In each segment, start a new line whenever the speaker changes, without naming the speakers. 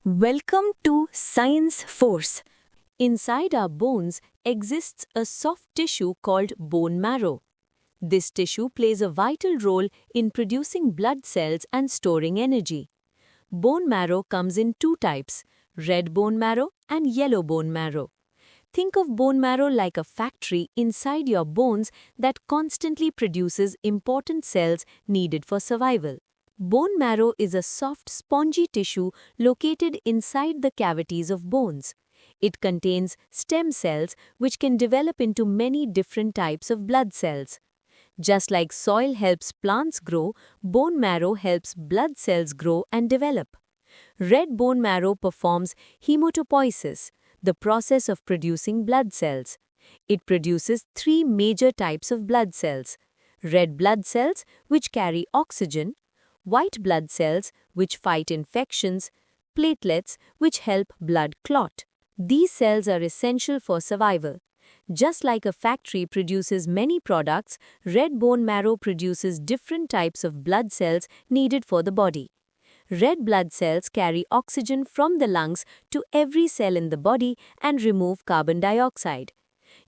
Welcome to Science Force. Inside our bones exists a soft tissue called bone marrow. This tissue plays a vital role in producing blood cells and storing energy. Bone marrow comes in two types, red bone marrow and yellow bone marrow. Think of bone marrow like a factory inside your bones that constantly produces important cells needed for survival. Bone marrow is a soft, spongy tissue located inside the cavities of bones. It contains stem cells which can develop into many different types of blood cells. Just like soil helps plants grow, bone marrow helps blood cells grow and develop. Red bone marrow performs hematopoiesis, the process of producing blood cells. It produces three major types of blood cells: red blood cells, which carry oxygen; white blood cells, which fight infections; platelets, which help blood clot. These cells are essential for survival. Just like a factory produces many products, red bone marrow produces different types of blood cells needed for the body. Red blood cells carry oxygen from the lungs to every cell in the body and remove carbon dioxide.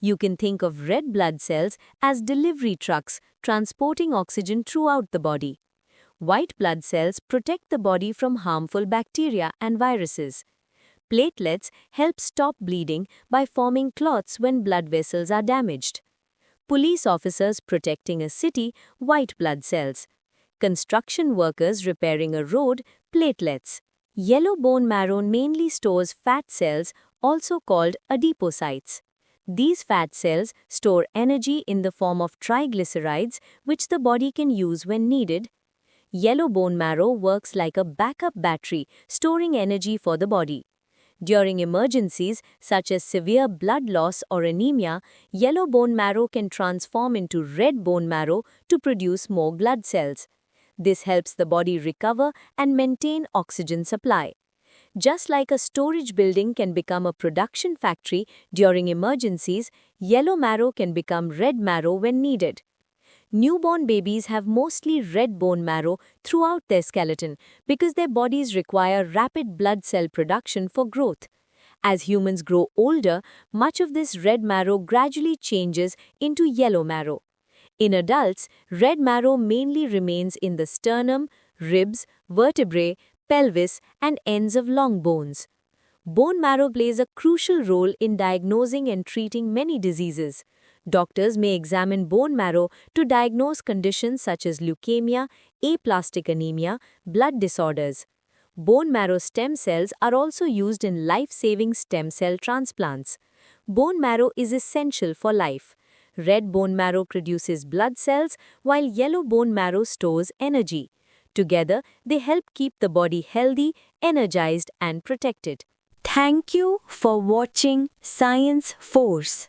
You can think of red blood cells as delivery trucks transporting oxygen throughout the body. White blood cells protect the body from harmful bacteria and viruses. Platelets help stop bleeding by forming clots when blood vessels are damaged. Police officers protecting a city, white blood cells. Construction workers repairing a road, platelets. Yellow bone marrow mainly stores fat cells, also called adipocytes. These fat cells store energy in the form of triglycerides, which the body can use when needed. Yellow bone marrow works like a backup battery, storing energy for the body. During emergencies, such as severe blood loss or anemia, yellow bone marrow can transform into red bone marrow to produce more blood cells. This helps the body recover and maintain oxygen supply. Just like a storage building can become a production factory during emergencies, yellow marrow can become red marrow when needed. Newborn babies have mostly red bone marrow throughout their skeleton because their bodies require rapid blood cell production for growth. As humans grow older, much of this red marrow gradually changes into yellow marrow. In adults, red marrow mainly remains in the sternum, ribs, vertebrae, pelvis, and ends of long bones. Bone marrow plays a crucial role in diagnosing and treating many diseases. Doctors may examine bone marrow to diagnose conditions such as leukemia, aplastic anemia, blood disorders. Bone marrow stem cells are also used in life-saving stem cell transplants. Bone marrow is essential for life. Red bone marrow produces blood cells, while yellow bone marrow stores energy. Together, they help keep the body healthy, energized, and protected. Thank you for watching Science Force.